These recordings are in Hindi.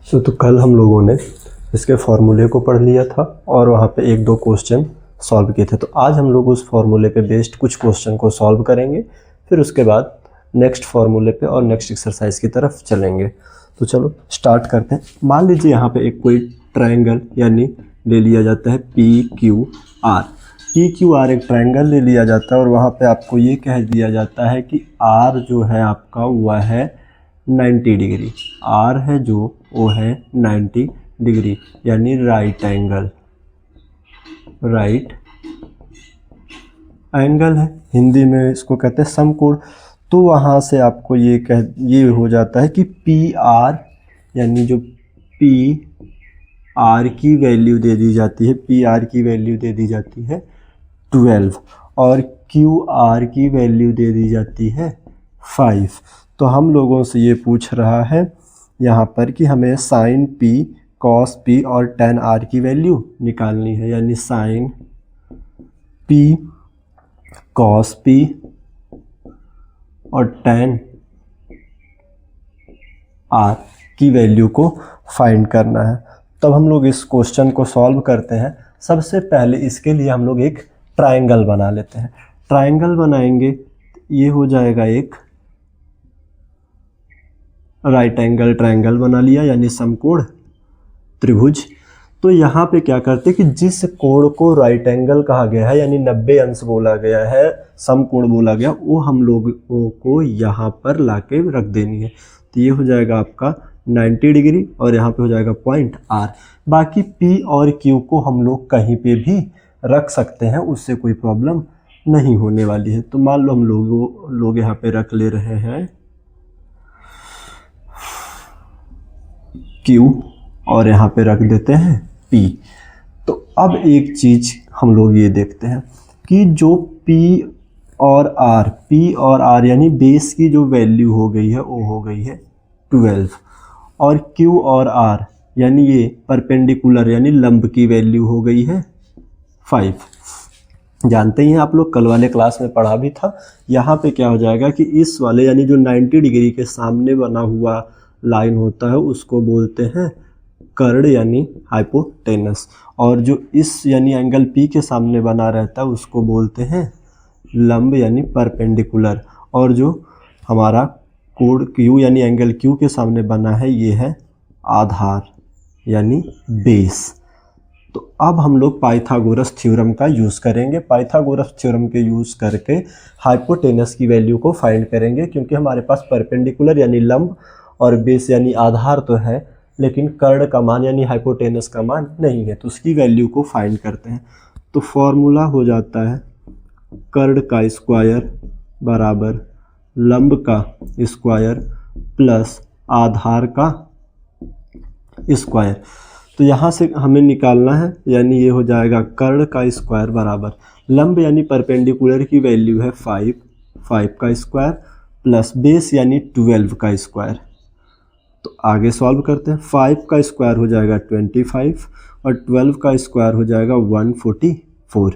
तो कल हम लोगों ने इसके फॉर्मूले को पढ़ लिया था और वहाँ पे एक दो क्वेश्चन सॉल्व किए थे। तो आज हम लोग उस फॉर्मूले पे बेस्ड कुछ क्वेश्चन को सॉल्व करेंगे, फिर उसके बाद नेक्स्ट फॉर्मूले पे और नेक्स्ट एक्सरसाइज की तरफ चलेंगे। तो चलो स्टार्ट करते हैं। मान लीजिए यहाँ पे एक कोई ट्रायंगल यानी ले लिया जाता है PQR। PQR एक ट्रायंगल ले लिया जाता है और वहाँ पे आपको ये कह दिया जाता है कि R जो है आपका वह है 90 डिग्री। R है जो वो है 90 डिग्री यानी राइट एंगल है। हिंदी में इसको कहते हैं समकोण। तो वहाँ से आपको ये हो जाता है कि PR यानी जो PR की वैल्यू दे दी जाती है, PR की वैल्यू दे दी जाती है 12 और QR की वैल्यू दे दी जाती है 5। तो हम लोगों से ये पूछ रहा है यहाँ पर कि हमें साइन P, कॉस P और tan R की वैल्यू निकालनी है, यानी साइन P, कॉस P और tan R की वैल्यू को फाइंड करना है। तब हम लोग इस क्वेश्चन को सॉल्व करते हैं। सबसे पहले इसके लिए हम लोग एक ट्रायंगल बना लेते हैं। ट्रायंगल बनाएंगे, ये हो जाएगा एक राइट एंगल ट्रायंगल बना लिया यानी समकोण त्रिभुज। तो यहाँ पे क्या करते हैं कि जिस कोण को राइट एंगल कहा गया है यानी 90 अंश बोला गया है, समकोण बोला गया, वो हम लोगों को यहाँ पर लाके रख देनी है। तो ये हो जाएगा आपका 90 डिग्री और यहाँ पे हो जाएगा पॉइंट R। बाकी P और Q को हम लोग कहीं पे भी रख सकते हैं, उससे कोई प्रॉब्लम नहीं होने वाली है। तो मान लो हम लोग यहाँ पे रख ले रहे हैं Q और यहाँ पे रख देते हैं P। तो अब एक चीज हम लोग ये देखते हैं कि जो P और R यानी बेस की जो वैल्यू हो गई है वो हो गई है 12 और Q और R यानी ये परपेंडिकुलर यानी लंब की वैल्यू हो गई है 5। जानते ही हैं आप लोग, कल वाले क्लास में पढ़ा भी था। यहाँ पे क्या हो जाएगा कि इस वाले यानी जो 90 डिग्री के सामने बना हुआ लाइन होता है उसको बोलते हैं कर्ण यानी हाइपोटेनस, और जो इस यानी एंगल P के सामने बना रहता है उसको बोलते हैं लंब यानी परपेंडिकुलर, और जो हमारा कोण Q यानी एंगल Q के सामने बना है ये है आधार यानी बेस। तो अब हम लोग पाइथागोरस थ्योरम का यूज़ करेंगे। पाइथागोरस थ्योरम के यूज़ करके हाइपोटेनस की वैल्यू को फाइंड करेंगे, क्योंकि हमारे पास परपेंडिकुलर यानी लंब और बेस यानी आधार तो है, लेकिन कर्ण का मान यानी हाइपोटेनस का मान नहीं है। तो उसकी वैल्यू को फाइंड करते हैं। तो फॉर्मूला हो जाता है कर्ण का स्क्वायर बराबर लंब का स्क्वायर प्लस आधार का स्क्वायर। तो यहाँ से हमें निकालना है, यानी ये हो जाएगा कर्ण का स्क्वायर बराबर लंब यानी परपेंडिकुलर की वैल्यू है 5 का स्क्वायर प्लस बेस यानी 12 का स्क्वायर। तो आगे सॉल्व करते हैं। 5 का स्क्वायर हो जाएगा 25 और 12 का स्क्वायर हो जाएगा 144।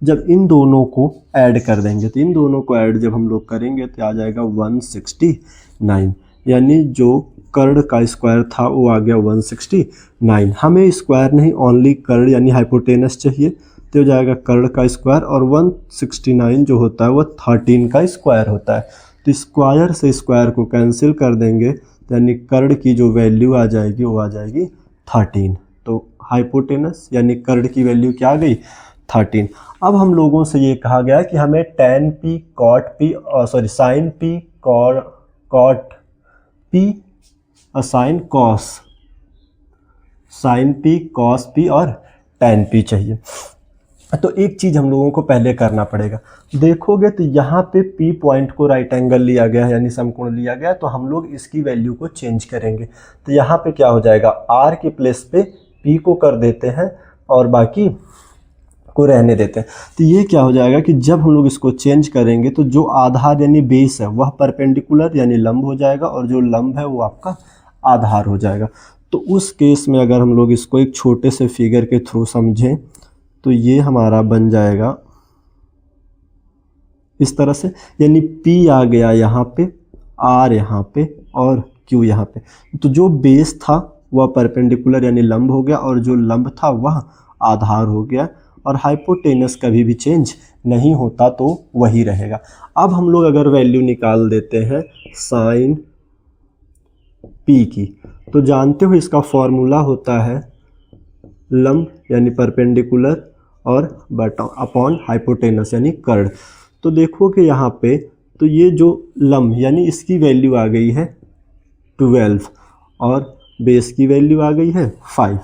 जब इन दोनों को ऐड कर देंगे, तो इन दोनों को ऐड जब हम लोग करेंगे तो आ जाएगा 169, यानी जो कर्ण का स्क्वायर था वो आ गया 169। हमें स्क्वायर नहीं, ओनली कर्ण यानी हाइपोटेनस चाहिए, तो हो जाएगा कर्ण का स्क्वायर, और 169 जो होता है वो 13 का स्क्वायर होता है। तो स्क्वायर से स्क्वायर को कैंसिल कर देंगे, यानी कर्ण की जो वैल्यू आ जाएगी वो आ जाएगी 13। तो हाइपोटेनस यानी कर्ण की वैल्यू क्या आ गई 13। अब हम लोगों से ये कहा गया कि हमें tan P cot P sin P cot P और sin P cos P और tan P चाहिए। तो एक चीज़ हम लोगों को पहले करना पड़ेगा। देखोगे तो यहाँ पे P पॉइंट को राइट एंगल लिया गया है यानी समकोण लिया गया है, तो हम लोग इसकी वैल्यू को चेंज करेंगे। तो यहाँ पे क्या हो जाएगा, R के प्लेस पे P को कर देते हैं और बाकी को रहने देते हैं। तो ये क्या हो जाएगा कि जब हम लोग इसको चेंज करेंगे तो जो आधार यानी बेस है वह परपेंडिकुलर यानी लंब हो जाएगा, और जो लंब है वो आपका आधार हो जाएगा। तो उस केस में अगर हम लोग इसको एक छोटे से फिगर के थ्रू समझें तो ये हमारा बन जाएगा इस तरह से, यानी P आ गया यहाँ पे, R यहाँ पे और Q यहाँ पे। तो जो बेस था वह परपेंडिकुलर यानी लंब हो गया, और जो लंब था वह आधार हो गया, और हाइपोटेनस कभी भी चेंज नहीं होता तो वही रहेगा। अब हम लोग अगर वैल्यू निकाल देते हैं साइन पी की, तो जानते हो इसका फॉर्मूला होता है लंब यानी परपेंडिकुलर और बट अपॉन हाइपोटेनस यानी कर्ड। तो देखो कि यहाँ पे तो ये जो लंब यानी इसकी वैल्यू आ गई है 12 और बेस की वैल्यू आ गई है 5,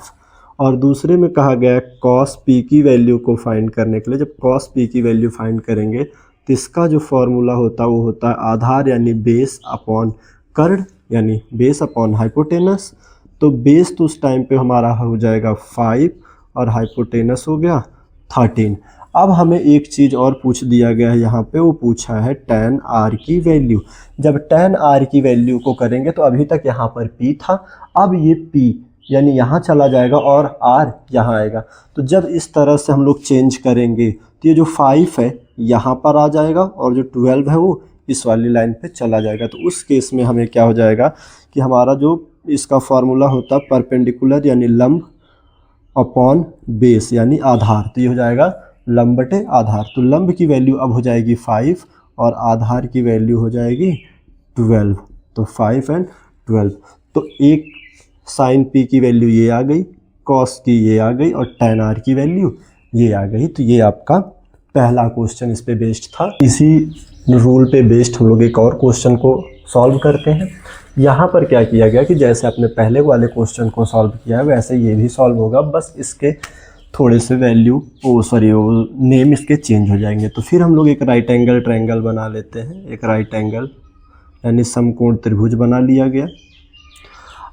और दूसरे में कहा गया है कॉस पी की वैल्यू को फाइंड करने के लिए। जब कॉस पी की वैल्यू फाइंड करेंगे तो इसका जो फॉर्मूला होता है वो होता है आधार यानी बेस अपॉन कर्ड यानी बेस अपॉन हाइपोटेनस। तो बेस तो उस टाइम पे हमारा हो जाएगा 5 और हाइपोटेनस हो गया 13। अब हमें एक चीज़ और पूछ दिया गया है यहाँ पे, वो पूछा है tan r की वैल्यू। जब tan r की वैल्यू को करेंगे तो अभी तक यहाँ पर p था, अब ये p यानी यहाँ चला जाएगा और r यहाँ आएगा। तो जब इस तरह से हम लोग चेंज करेंगे तो ये जो 5 है यहाँ पर आ जाएगा और जो 12 है वो इस वाली लाइन पे चला जाएगा। तो उस केस में हमें क्या हो जाएगा कि हमारा जो इसका फॉर्मूला होता है परपेंडिकुलर यानी लंब अपॉन बेस यानी आधार, तो ये हो जाएगा लंब बटे आधार। तो लंब की वैल्यू अब हो जाएगी 5 और आधार की वैल्यू हो जाएगी 12। तो 5 एंड 12। तो एक साइन पी की वैल्यू ये आ गई, कॉस की ये आ गई और tan r की वैल्यू ये आ गई। तो ये आपका पहला क्वेश्चन इस पे बेस्ड था। इसी रूल पे बेस्ड हम लोग एक और क्वेश्चन को सॉल्व करते हैं। यहाँ पर क्या किया गया कि जैसे आपने पहले वाले क्वेश्चन को सॉल्व किया है वैसे ये भी सॉल्व होगा, बस इसके थोड़े से वैल्यू नेम इसके चेंज हो जाएंगे। तो फिर हम लोग एक राइट एंगल ट्रायंगल बना लेते हैं। एक राइट एंगल यानी समकोण त्रिभुज बना लिया गया।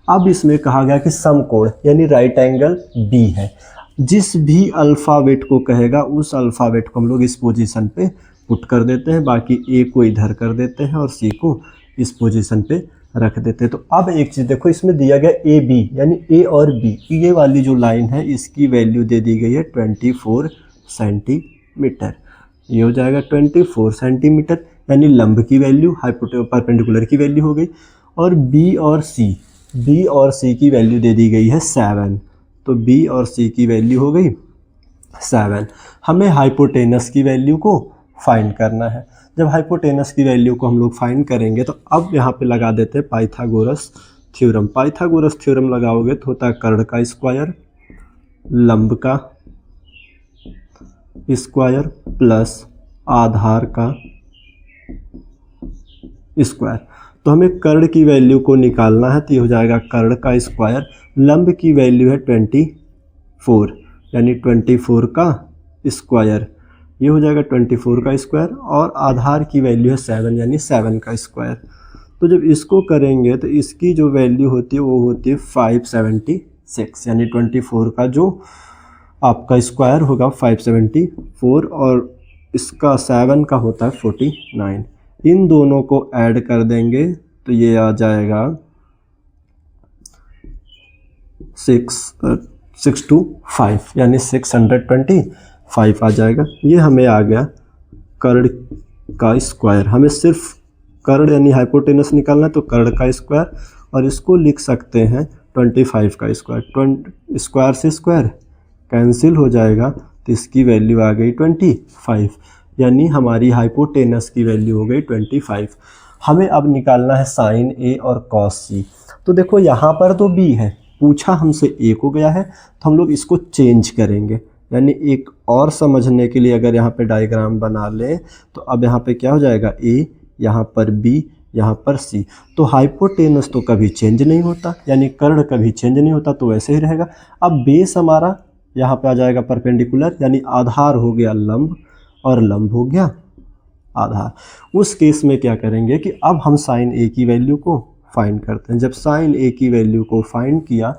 अब इसमें कहा गया कि समकोण यानी राइट एंगल बी है। जिस भी अल्फ़ाबेट को कहेगा उस अल्फ़ाबेट को हम लोग इस पोजीशन पे पुट कर देते हैं, बाकी ए को इधर कर देते हैं और सी को इस पोजीशन पे रख देते हैं। तो अब एक चीज़ देखो, इसमें दिया गया ए बी यानी ए और बी, ये वाली जो लाइन है इसकी वैल्यू दे दी गई है 24 सेंटीमीटर। ये हो जाएगा 24 सेंटीमीटर यानी लंब की वैल्यू, परपेंडिकुलर की वैल्यू हो गई। और बी और सी की वैल्यू दे दी गई है 7। तो बी और सी की वैल्यू हो गई 7। हमें हाइपोटेनस की वैल्यू को फाइंड करना है। जब हाइपोटेनस की वैल्यू को हम लोग फाइंड करेंगे तो अब यहाँ पे लगा देते हैं पाइथागोरस थ्योरम। पाइथागोरस थ्योरम लगाओगे तो होता है कर्ड का स्क्वायर, लंब का स्क्वायर प्लस आधार का स्क्वायर। तो हमें कर्ड की वैल्यू को निकालना है, तो ये हो जाएगा कर्ड का स्क्वायर। लंब की वैल्यू है 24 यानी 24 का स्क्वायर, ये हो जाएगा 24 का स्क्वायर, और आधार की वैल्यू है 7 यानी 7 का स्क्वायर। तो जब इसको करेंगे तो इसकी जो वैल्यू होती है वो होती है 576 यानी 24 का जो आपका स्क्वायर होगा 574 और इसका 7 का होता है 49। इन दोनों को ऐड कर देंगे तो ये आ जाएगा 625 यानी 625 आ जाएगा। ये हमें आ गया कर्ड का स्क्वायर। हमें सिर्फ कर्ड यानी हाइपोटेनस निकालना है, तो कर्ड का स्क्वायर, और इसको लिख सकते हैं 25 का स्क्वायर। स्क्वायर से स्क्वायर कैंसिल हो जाएगा तो इसकी वैल्यू आ गई 25 यानी हमारी हाइपोटेनस की वैल्यू हो गई 25। हमें अब निकालना है साइन ए और कॉस सी। तो देखो यहाँ पर तो बी है, पूछा हमसे ए को गया है, तो हम लोग इसको चेंज करेंगे। यानी एक और समझने के लिए अगर यहाँ पे डायग्राम बना लें तो अब यहाँ पे क्या हो जाएगा ए, यहाँ पर बी, यहाँ पर सी। तो हाइपोटेनस तो कभी चेंज नहीं होता यानी कर्ड कभी चेंज नहीं होता, तो वैसे ही रहेगा। अब बेस हमारा यहाँ पे आ जाएगा परपेंडिकुलर यानी आधार हो गया लंब और लंब हो गया आधार। उस केस में क्या करेंगे कि अब हम साइन ए की वैल्यू को फाइंड करते हैं। जब साइन ए की वैल्यू को फाइंड किया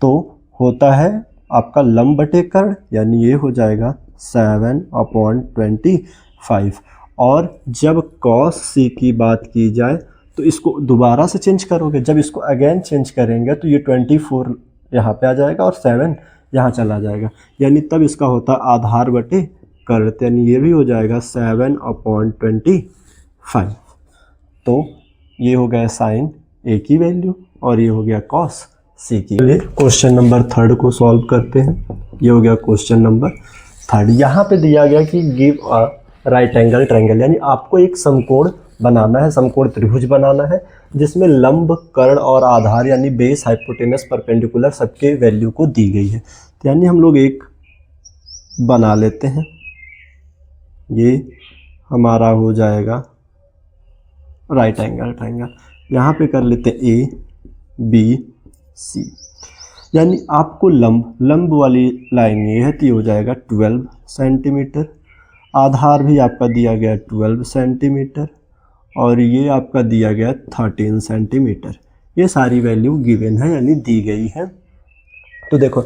तो होता है आपका लंब बटे कर्ड यानी ये हो जाएगा 7/25। और जब कॉस सी की बात की जाए तो इसको दोबारा से चेंज करोगे, जब इसको अगेन चेंज करेंगे तो ये 24 यहाँ पे आ जाएगा और 7 यहाँ चला जाएगा, यानी तब इसका होता आधार बटे कर्ड, यानी ये भी हो जाएगा 7/25। तो ये हो गया साइन ए की वैल्यू और ये हो गया कॉस सी की। चलिए क्वेश्चन नंबर 3 को सॉल्व करते हैं। ये हो गया क्वेश्चन नंबर 3। यहाँ पे दिया गया कि give a right angle triangle, यानी आपको एक समकोण बनाना है, समकोण त्रिभुज बनाना है जिसमें लंब, कर्ण और आधार यानी बेस, हाइपोटेनस, परपेंडिकुलर सबके वैल्यू को दी गई है। तो यानी हम लोग एक बना लेते हैं। ये हमारा हो जाएगा राइट एंगल ट्रायंगल। यहाँ पे कर लेते हैं ए बी सी, यानी आपको लंब वाली लाइन ये है तो ये हो जाएगा 12 सेंटीमीटर, आधार भी आपका दिया गया 12 सेंटीमीटर और ये आपका दिया गया 13 सेंटीमीटर। ये सारी वैल्यू गिवन है यानी दी गई है। तो देखो,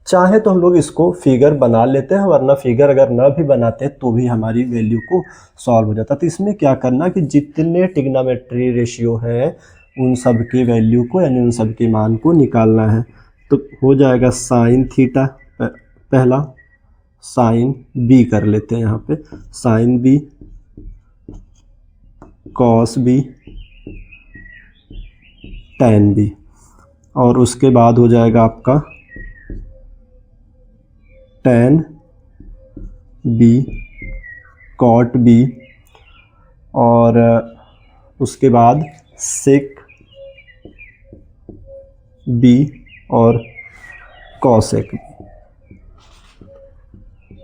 चाहे तो हम लोग इसको फिगर बना लेते हैं, वरना फिगर अगर ना भी बनाते तो भी हमारी वैल्यू को सॉल्व हो जाता। तो इसमें क्या करना कि जितने ट्रिग्नोमेट्री रेशियो है उन सब के वैल्यू को यानी उन सब के मान को निकालना है। तो हो जाएगा साइन थीटा, पहला साइन बी कर लेते हैं यहाँ पे, sine B, cos B, tan B, और उसके बाद हो जाएगा आपका टैन बी, कॉट बी, और उसके बाद सेक बी और कॉसेक बी।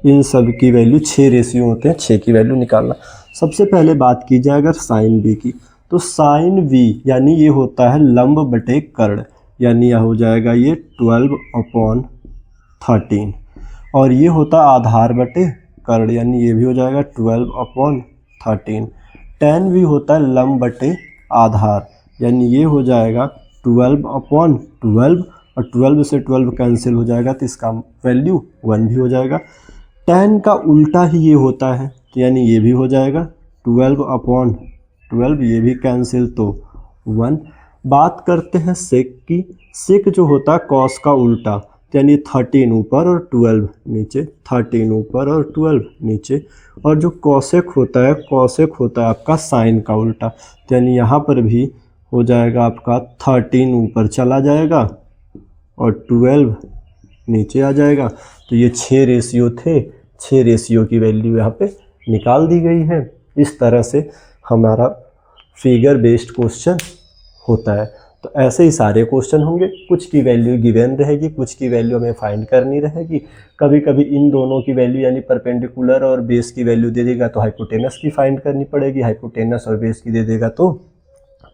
इन सब की वैल्यू 6 रेशियो होते हैं, 6 की वैल्यू निकालना। सबसे पहले बात की जाए अगर साइन बी की, तो साइन वी यानी ये होता है लंब बटे कर्ण, यानी यह हो जाएगा ये 12/13, और ये होता आधार बटे कर्ण यानी ये भी हो जाएगा 12/13। टैन भी होता है लंब बटे आधार यानी ये हो जाएगा 12/12, और 12 से 12 कैंसिल हो जाएगा तो इसका वैल्यू 1 भी हो जाएगा। टैन का उल्टा ही ये होता है तो यानी ये भी हो जाएगा 12/12, ये भी कैंसिल तो 1। बात करते हैं सेक की। सेक जो होता है कॉस का उल्टा, यानी 13 ऊपर और 12 नीचे, 13 ऊपर और 12 नीचे। और जो कॉसेक होता है, कॉसेक होता है आपका साइन का उल्टा, तो यानी यहाँ पर भी हो जाएगा आपका 13 ऊपर चला जाएगा और 12 नीचे आ जाएगा। तो ये 6 रेशियो थे, 6 रेशियो की वैल्यू यहाँ पे निकाल दी गई है। इस तरह से हमारा फिगर बेस्ड क्वेश्चन होता है। तो ऐसे ही सारे क्वेश्चन होंगे, कुछ की वैल्यू गिवन रहेगी, कुछ की वैल्यू हमें फाइंड करनी रहेगी। कभी कभी इन दोनों की वैल्यू यानी परपेंडिकुलर और बेस की वैल्यू दे देगा तो हाइपोटेनस की फाइंड करनी पड़ेगी, हाइपोटेनस और बेस की दे देगा तो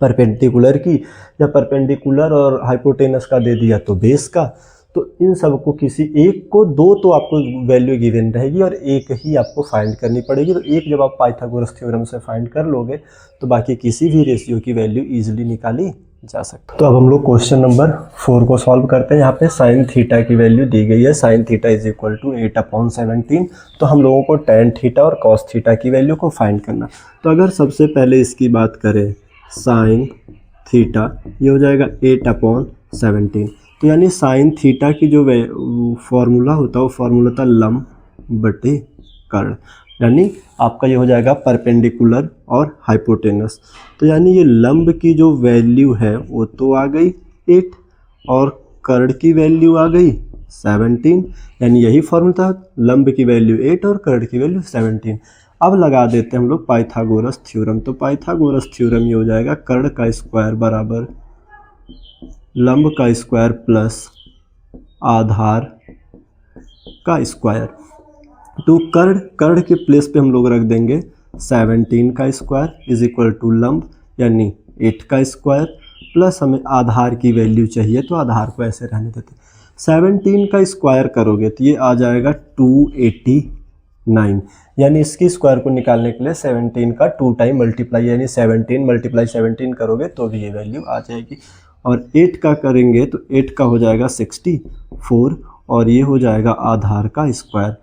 परपेंडिकुलर की, या परपेंडिकुलर और हाइपोटेनस का दे दिया तो बेस का। तो इन सब को किसी एक को, दो तो आपको वैल्यू गिवन रहेगी और एक ही आपको फाइंड करनी पड़ेगी। तो एक जब आप पाइथागोरस थ्योरम से फाइंड कर लोगे तो बाकी किसी भी रेशियो की वैल्यू इजीली निकाली जा सकती है। तो अब हम लोग क्वेश्चन नंबर 4 को सॉल्व करते हैं। यहाँ पे साइन थीटा की वैल्यू दी गई है, sine theta is equal to 8/17। तो हम लोगों को टैन थीटा और कॉस थीटा की वैल्यू को फाइंड करना। तो अगर सबसे पहले इसकी बात करें साइन थीटा, ये हो जाएगा 8/17। तो यानी साइन थीटा की जो फॉर्मूला होता है वो फॉर्मूला था लंब बटे कर्ण, यानी आपका ये हो जाएगा परपेंडिकुलर और हाइपोटेनस। तो यानी ये लंब की जो वैल्यू है वो तो आ गई 8 और कर्ण की वैल्यू आ गई 17, यानी यही फॉर्मूला था, लंब की वैल्यू 8 और कर्ण की वैल्यू 17। अब लगा देते हैं हम लोग पाइथागोरस थ्योरम। तो पाइथागोरस थ्योरम ये हो जाएगा कर्ण का स्क्वायर बराबर लंब का स्क्वायर प्लस आधार का स्क्वायर। तो कर्ण के प्लेस पे हम लोग रख देंगे 17 का स्क्वायर इज इक्वल टू लंब यानी 8 का स्क्वायर, प्लस हमें आधार की वैल्यू चाहिए तो आधार को ऐसे रहने देते। 17 का स्क्वायर करोगे तो ये आ जाएगा 289, यानी इसकी स्क्वायर को निकालने के लिए 17 का 2 टाइम मल्टीप्लाई यानी 17 × 17 करोगे तो भी ये वैल्यू आ जाएगी। और 8 का करेंगे तो 8 का हो जाएगा 64 और ये हो जाएगा आधार का स्क्वायर।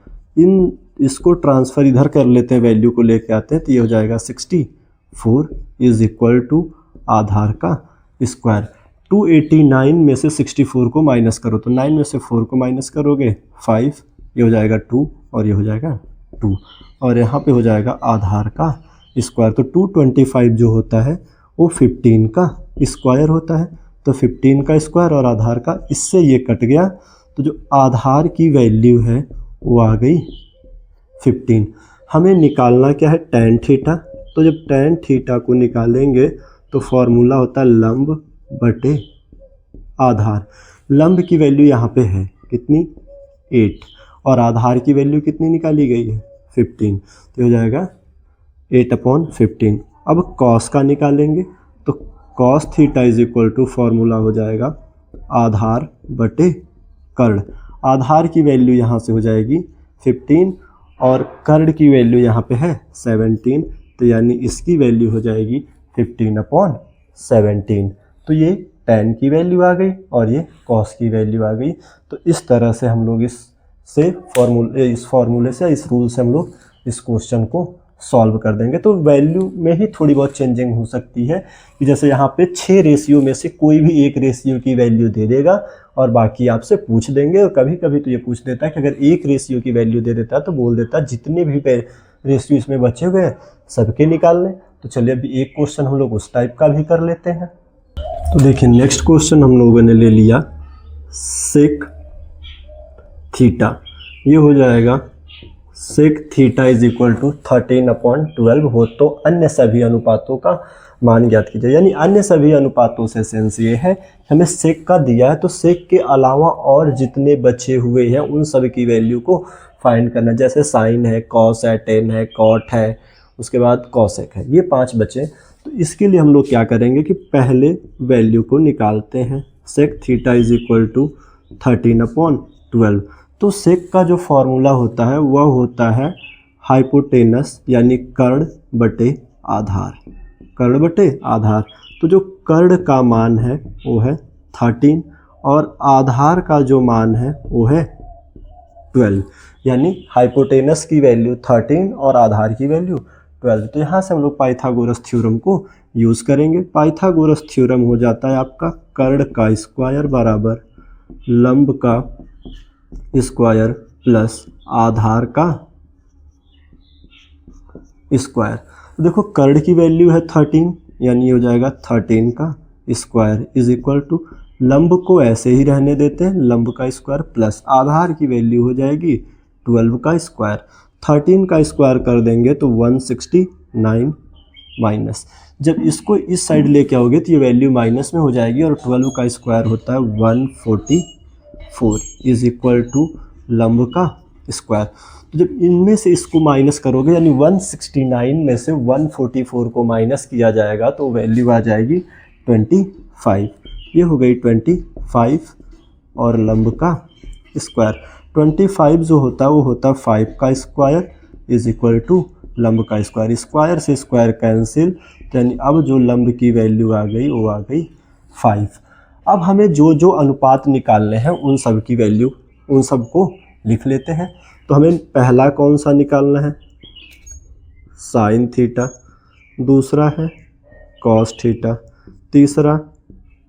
इसको ट्रांसफ़र इधर कर लेते हैं, वैल्यू को लेके आते हैं तो ये हो जाएगा 64 इज इक्वल टू आधार का स्क्वायर। 289 में से 64 को माइनस करो तो 9 में से 4 को माइनस करोगे 5, ये हो जाएगा 2 और ये हो जाएगा 2, और यहाँ पे हो जाएगा आधार का स्क्वायर। तो 225 जो होता है वो 15 का स्क्वायर होता है। तो 15 का स्क्वायर और आधार का, इससे ये कट गया, तो जो आधार की वैल्यू है वो आ गई 15। हमें निकालना क्या है, tan थीटा। तो जब tan थीटा को निकालेंगे तो फॉर्मूला होता है लंब बटे आधार। लंब की वैल्यू यहाँ पे है कितनी, 8, और आधार की वैल्यू कितनी निकाली गई है, 15। तो हो जाएगा 8/15। अब कॉस का निकालेंगे तो cos theta is equal to formula हो जाएगा आधार बटे कर्ण। आधार की वैल्यू यहाँ से हो जाएगी 15 और कर्ण की वैल्यू यहाँ पे है 17, तो यानी इसकी वैल्यू हो जाएगी 15/17। तो ये tan की वैल्यू आ गई और ये cos की वैल्यू आ गई। तो इस तरह से हम लोग इस फॉर्मूले से, इस रूल से हम लोग इस क्वेश्चन को सॉल्व कर देंगे। तो वैल्यू में ही थोड़ी बहुत चेंजिंग हो सकती है कि जैसे यहाँ पे 6 रेशियो में से कोई भी एक रेशियो की वैल्यू दे देगा और बाकी आपसे पूछ देंगे। और कभी कभी तो ये पूछ देता है कि अगर एक रेशियो की वैल्यू दे देता है तो बोल देता है जितने भी रेशियो इसमें बचे हुए हैं सबके निकाल लें। तो चलिए अभी एक क्वेश्चन हम लोग उस टाइप का भी कर लेते हैं। तो देखिए नेक्स्ट क्वेश्चन हम लोगों ने ले लिया सेक थीटा। ये हो जाएगा sec theta is equal to 13/12 हो तो अन्य सभी अनुपातों का मान ज्ञात कीजिए। यानी अन्य सभी अनुपातों से सेंस ये है, हमें सेक का दिया है तो सेक के अलावा और जितने बचे हुए हैं उन सभी की वैल्यू को फाइंड करना। जैसे साइन है, कॉस है, टेन है, कॉट है, उसके बाद कॉसेक है, ये 5 बचे। तो इसके लिए हम लोग क्या करेंगे कि पहले वैल्यू को निकालते हैं। Sec theta is equal to 13/12। तो सेक का जो फॉर्मूला होता है वह होता है हाइपोटेनस यानी कर्ण बटे आधार, कर्ण बटे आधार। तो जो कर्ण का मान है वो है 13 और आधार का जो मान है वो है 12। यानी हाइपोटेनस की वैल्यू 13 और आधार की वैल्यू 12। तो यहाँ से हम लोग पाइथागोरस थ्योरम को यूज़ करेंगे। पाइथागोरस थ्योरम हो जाता है आपका कर्ण का स्क्वायर बराबर लंब का स्क्वायर प्लस आधार का स्क्वायर। तो देखो कर्ण की वैल्यू है 13, यानी हो जाएगा 13 का स्क्वायर इज इक्वल टू लंब को ऐसे ही रहने देते हैं, लंब का स्क्वायर प्लस आधार की वैल्यू हो जाएगी 12 का स्क्वायर। 13 का स्क्वायर कर देंगे तो 169 माइनस, जब इसको इस साइड लेके आओगे तो ये वैल्यू माइनस में हो जाएगी और 12 का स्क्वायर होता है 144 इज इक्वल टू लंब का स्क्वायर। तो जब इनमें से इसको माइनस करोगे यानी 169 में से 144 को माइनस किया जाएगा तो वैल्यू आ जाएगी 25। ये हो गई 25 और लंब का स्क्वायर। 25 जो होता है वो होता है 5 का स्क्वायर इज इक्वल टू लंब का स्क्वायर। स्क्वायर से स्क्वायर कैंसिल, यानी अब जो लंब की वैल्यू आ गई वो आ गई 5। अब हमें जो जो अनुपात निकालने हैं उन सब की वैल्यू, उन सब को लिख लेते हैं। तो हमें पहला कौन सा निकालना है, साइन थीटा, दूसरा है कॉस थीटा, तीसरा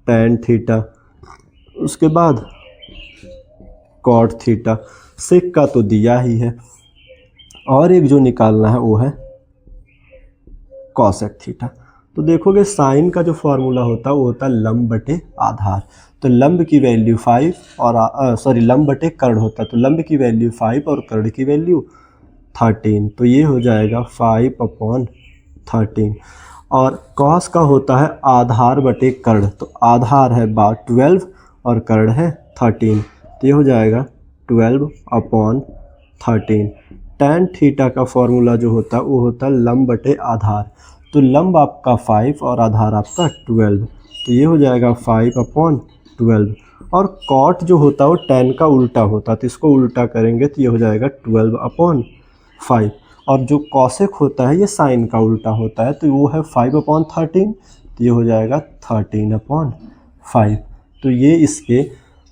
टैन थीटा, उसके बाद कॉट थीटा। सेक का तो दिया ही है और एक जो निकालना है वो है कॉसेक थीटा। तो देखोगे साइन का जो फॉर्मूला होता है वो होता है लंब बटे आधार। तो लंब की वैल्यू 5 और लंब बटे कर्ण होता है, तो लंब की वैल्यू 5 और कर्ण की वैल्यू 13। तो ये हो जाएगा 5/13। और कॉस का होता है आधार बटे कर्ण, तो आधार है 12 और कर्ण है 13, तो ये हो जाएगा 12/13। टैन थीटा का फॉर्मूला जो होता है वो होता है लंब बटे आधार। तो लंब आपका 5 और आधार आपका 12, तो ये हो जाएगा 5/12। और कॉट जो होता है वो टैन का उल्टा होता है, तो इसको उल्टा करेंगे तो ये हो जाएगा 12/5। और जो कॉसेक होता है ये साइन का उल्टा होता है, तो वो है 5/13, तो ये हो जाएगा 13/5। तो ये इसके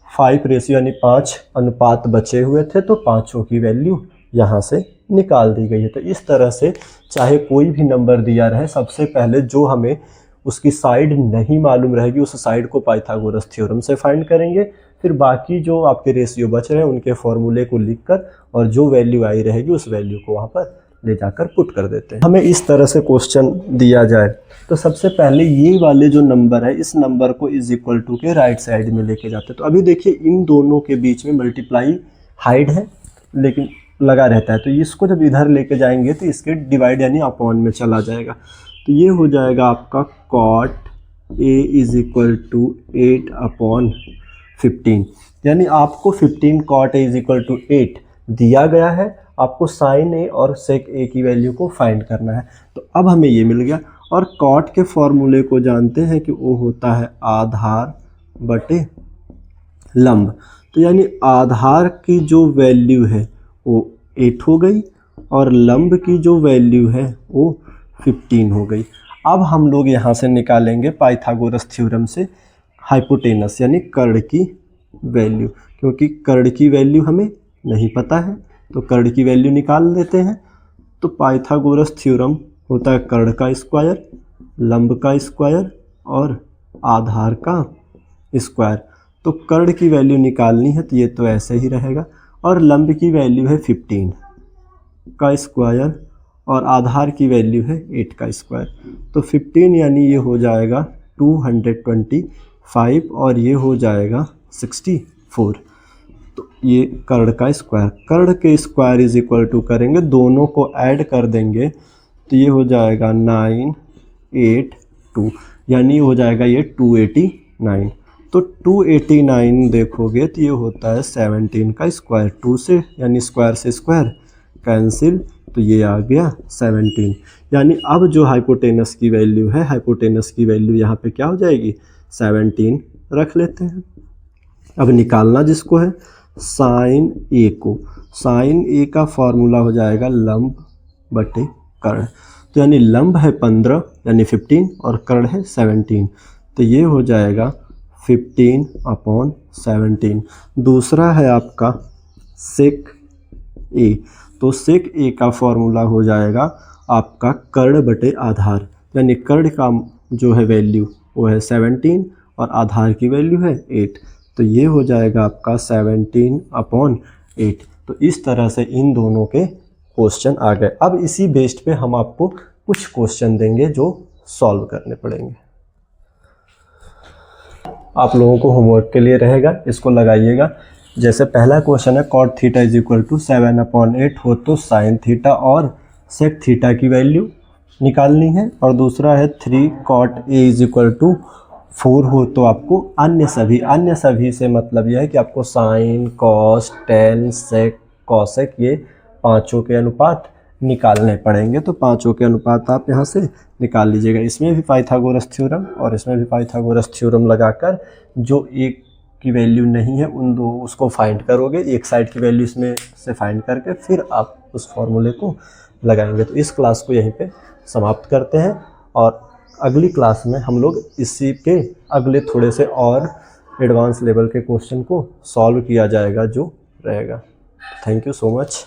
5 रेशियो यानी 5 अनुपात बचे हुए थे, तो पाँचों की वैल्यू यहाँ से निकाल दी गई है। तो इस तरह से चाहे कोई भी नंबर दिया रहे, सबसे पहले जो हमें उसकी साइड नहीं मालूम रहेगी उस साइड को पाइथागोरस थ्योरम से फाइंड करेंगे। फिर बाकी जो आपके रेशियो बच रहे हैं उनके फॉर्मूले को लिखकर और जो वैल्यू आई रहेगी उस वैल्यू को वहाँ पर ले जाकर पुट कर देते हैं। हमें इस तरह से क्वेश्चन दिया जाए तो सबसे पहले ये वाले जो नंबर है इस नंबर को इज इक्वल टू के राइट साइड में लेके जाते हैं। तो अभी देखिए इन दोनों के बीच में मल्टीप्लाई हाइड है लेकिन लगा रहता है, तो इसको जब इधर लेके जाएंगे तो इसके डिवाइड यानी अपॉन में चला जाएगा। तो ये हो जाएगा आपका cot A is equal to 8/15, यानी आपको 15 cot A is equal to 8 दिया गया है, आपको साइन ए और सेक ए की वैल्यू को फाइंड करना है। तो अब हमें ये मिल गया। और कॉट के फॉर्मूले को जानते हैं कि वो होता है आधार बटे लंब। तो यानी आधार की जो वैल्यू है वो 8 हो गई और लंब की जो वैल्यू है वो 15 हो गई। अब हम लोग यहाँ से निकालेंगे पाइथागोरस थ्योरम से हाइपोटेनस यानी कर्ण की वैल्यू, क्योंकि कर्ण की वैल्यू हमें नहीं पता है तो कर्ण की वैल्यू निकाल लेते हैं। तो पाइथागोरस थ्योरम होता है कर्ण का स्क्वायर, लंब का स्क्वायर और आधार का स्क्वायर। तो कर्ण की वैल्यू निकालनी है तो ये तो ऐसे ही रहेगा, और लंब की वैल्यू है 15 का स्क्वायर और आधार की वैल्यू है 8 का स्क्वायर। तो 15 यानी ये हो जाएगा 225 और ये हो जाएगा 64। तो ये कर्ण का स्क्वायर, कर्ण के स्क्वायर इज इक्वल टू करेंगे, दोनों को ऐड कर देंगे तो ये हो जाएगा 982, यानी हो जाएगा ये 289। तो 289 देखोगे तो ये होता है 17 का स्क्वायर, 2 से यानी स्क्वायर से स्क्वायर कैंसिल, तो ये आ गया 17। यानी अब जो हाइपोटेनस की वैल्यू है, हाइपोटेनस की वैल्यू यहाँ पे क्या हो जाएगी 17 रख लेते हैं। अब निकालना जिसको है साइन ए को, साइन ए का फॉर्मूला हो जाएगा लंब बटे कर्ण। तो यानी लंब है 15 यानी 15 और कर्ण है 17, तो ये हो जाएगा 15/17। दूसरा है आपका सेक ए, तो सेक ए का फॉर्मूला हो जाएगा आपका कर्ण बटे आधार, यानी कर्ण का जो है वैल्यू वो है 17 और आधार की वैल्यू है 8, तो ये हो जाएगा आपका 17/8। तो इस तरह से इन दोनों के क्वेश्चन आ गए। अब इसी बेस्ड पे हम आपको कुछ क्वेश्चन देंगे जो सॉल्व करने पड़ेंगे। आप लोगों को होमवर्क के लिए रहेगा, इसको लगाइएगा। जैसे पहला क्वेश्चन है cot theta is equal to 7/8 हो तो साइन थीटा और सेक थीटा की वैल्यू निकालनी है, और दूसरा है 3 cot A is equal to 4 हो तो आपको अन्य सभी से मतलब यह है कि आपको sine cos tan sec cosec ये पांचों के अनुपात निकालने पड़ेंगे। तो पांचों के अनुपात आप यहाँ से निकाल लीजिएगा। इसमें भी पाइथागोरस थ्योरम और इसमें भी पाइथागोरस थ्योरम लगाकर जो एक की वैल्यू नहीं है उन दो उसको फाइंड करोगे, एक साइड की वैल्यू इसमें से फाइंड करके फिर आप उस फॉर्मूले को लगाएंगे। तो इस क्लास को यहीं पे समाप्त करते हैं और अगली क्लास में हम लोग इसी के अगले थोड़े से और एडवांस लेवल के क्वेश्चन को सॉल्व किया जाएगा जो रहेगा। Thank you so much.